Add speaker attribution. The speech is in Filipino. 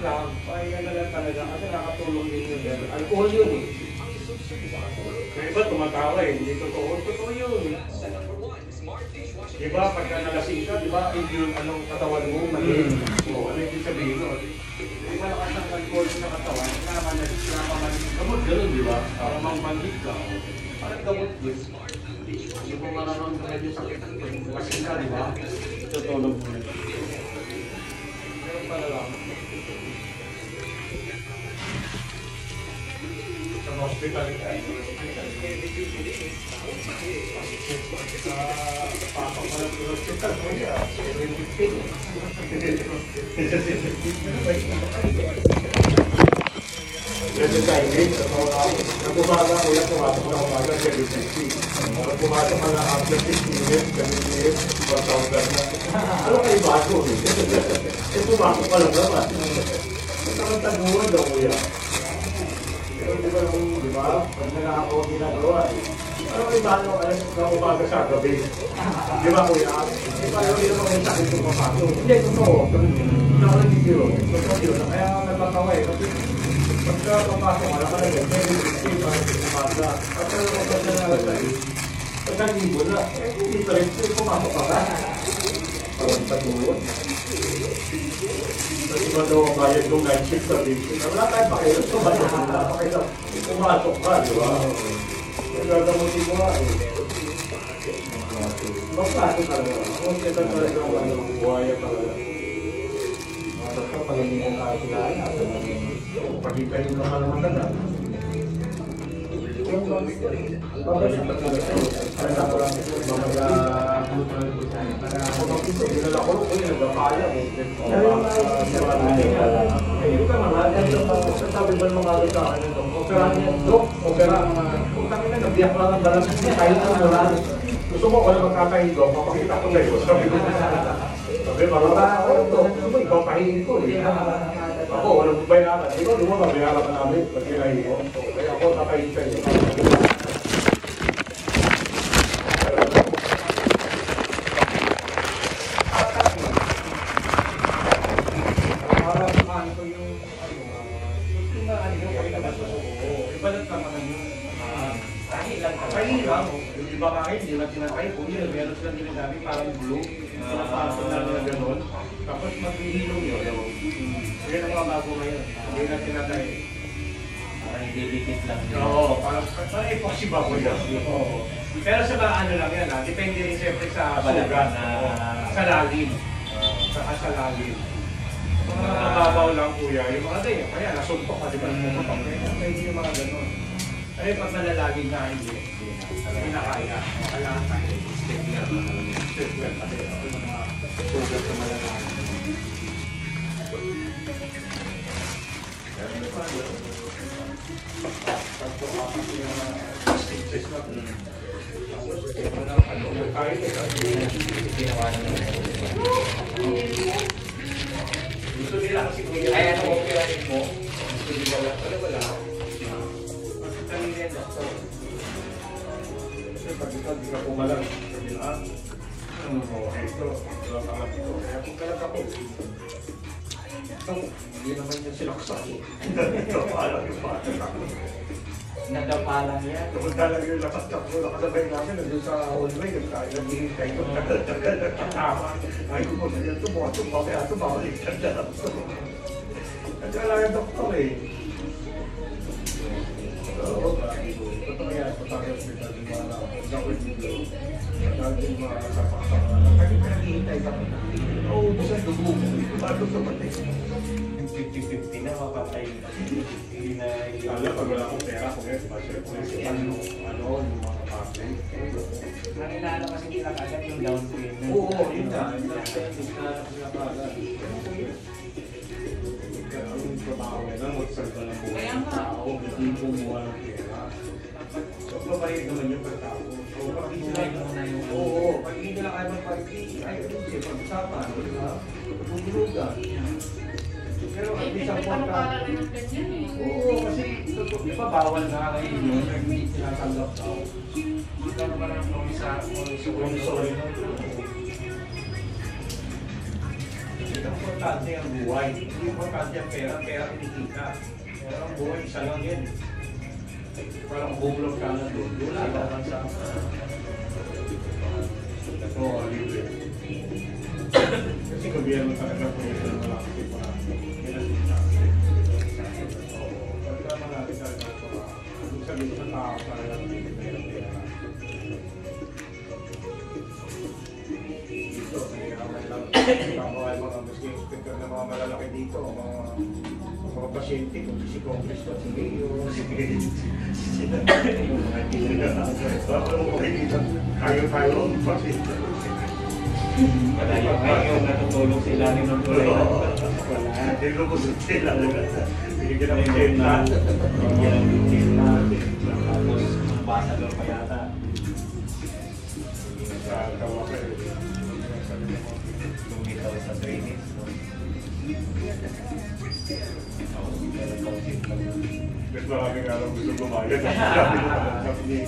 Speaker 1: lang, pahinga na lang talaga kasi nakatulong din yun. Alcohol yun eh. May iba tumatawa eh, hindi totoo. Totoo yun. Diba, pagka nalasing ka, diba, yung anong katawan mo, mali. So, ano yung sabihin mo? Yung malakas ng alcohol sa katawan, nakamanig gamot, gano'n, diba? Para mangmanggit ka. Parang gamot yun. Hindi mo mararamdaman ka medyo sakit. Lasing ka, diba? Tutulog mo. Meron pala lang. Sa hospital ka. Pasok pa lang sa hospital mo niya. Kasi sa English, nabumaga ko yan, pumasok na umaga, 750. Pumasok ka na after 6 minutes, 7 minutes, 1,000 na. Ano kayo bago? Eh, pumasok ka lang naman. Nagkakataguan daw ko yan. Pero di ba nung, di ba, pag nalako ginagawa eh. Ano kayo bago na umaga sa gabi? Di ba kuya? Di ba yung ito mga sakit kung papasok? Hindi, totoo. Hindi ako nagigiro. Totoo yun. Kaya nagkakawa eh. Kasi pagka papasok ka, naka na yun. Pwede yung para pumaga. At ano kung pagka nalagay, pagka libo na, eh kung dito rin, pumasok ka ka. Parang taguan. Kasi ba daw ang bayad kong night shift sa basic? Wala tayong pakilang. Wala pakilang. Pumasok ka, di ba? Nagagamutin mo nga eh. Magpaso talaga. Kung sila talaga ang buhaya talaga. Basta pag hindi mo kakilala, pag-ikayin naman naman talaga. Babalik pa talaga sa'yo. Kaya ako lang ito, mamaya dinala ko kung yung nagpapaya mo. Hindi ka mga, sabi ba ng mga agad ito? Operahan yan, Dok. Operahan mga, kung kami na nabiyak lang ang dalang niya, kahit ang mula. Gusto mo, wala magkakain, Dok, mapakita ko kayo. Sabi ko, sabi, marunta ako ito. Gusto ikaw pahihin ko eh. Ako, walang bayaran. Ikaw, di mo mabayaran ka namin pag kinahin ko. Kaya ako, nakahin sa iyo. Hindi na tinatay po yun. Meron silang ginagamit parang blue. Pinapasok na nila gano'n. Tapos maghihilong yun. Yan ang mga bago ngayon. Hindi na tinatay.
Speaker 2: Parang didikit lang.
Speaker 1: Oo. Parang epoxy bago yan. Pero sa mga ano lang yan. Depende rin siyempre sa sugat. Sa lalim. Sa lalim. Mga nababaw lang kuya. Yung mga ganyan. Kaya nasuntok ka. Di ba nasuntok? Kaya hindi yung mga gano'n. Ay, pag nalalagin na hindi. Hindi na kaya. Kailangan tayo. Stapler. Stapler. Kasi ako mga sugat sa malalagin. Kaya pa. Tapos ako yung mga stitches na. Tapos ito na ano. Kahit ito. Ginawa na naman. Gusto nila kasi kuya. Ay, ano operahin mo? Gusto nila lang. Wala. Kanina na. Kasi pag ito, di ka pumalang. Sabi na, ito, wala pangat ito. Kaya kung kalag ako, ito, hindi naman yung sinaksak. Nagdapalang yung bata ako.
Speaker 2: Nagdapalang yan?
Speaker 1: Nagdapalang yung nakastak ko. Nakasabay namin, nandun sa hallway, naghihintay ko. Nagtatama. Ay, kung mo, tumawalik ka dyan. At wala yung doktor eh. Oo, totoo yan. Patay hospital, di ba na? Gawin dito. Dahil mga kasapak-sapak. Kasi pinag-ihintay ka. Oo, basta dugo. Bago sa pati.
Speaker 2: Yung 50-50 na mapatay. Hindi na yung...
Speaker 1: Alam, pag wala akong pera, kung yan, ano, yung mga kapatid.
Speaker 2: Nakinala kasi nila agad yung down payment.
Speaker 1: Oo, yun na. Yun na. Yun na. Ang trabaho nila, magsalta ng buhay ng tao, hindi kumuha ng pera. So, mabait naman yung pagtao. So, pag hindi nila yung... Oo, pag hindi nila kaya magpagpili, ay, kasi pag-usapan, bubulugan. Pero at least ang pagka... Oo, kasi, di ba, bawal na ngayon yun, hindi sinatanggap daw. Hindi ka naman ang promisor.
Speaker 2: Importante ang buhay. Hindi importante ang pera. Pera kinikita. Pero ang buhay, isa lang yan. Parang bumulong ka na doon. Wala ka lang sa...
Speaker 1: Ito, libre. Kasi gobyerno talaga po ito ng malaki pa. Pagka malaki talaga ito. Kung sabihin sa tao, talaga dito pera. Dito, may lang. Mga maski inspector na mga malalaki dito, mga pasyente, kung si Congress o si Mayor, sila yung mga hindi na bakit mo makikita kayo ang pasyente.
Speaker 2: Malayo ngayon, natutulog sila rin ng tulay.
Speaker 1: Wala, nilubusot sila. Binigyan ng tela.
Speaker 2: Binigyan ng tela. Tapos, ambassador pa yata.
Speaker 1: Nagkakawa kayo.
Speaker 2: Lumitaw sa drainage, no? Oo, hindi na nagkausip lang.
Speaker 1: Mas maraming alam gusto gumayon. Sabi ni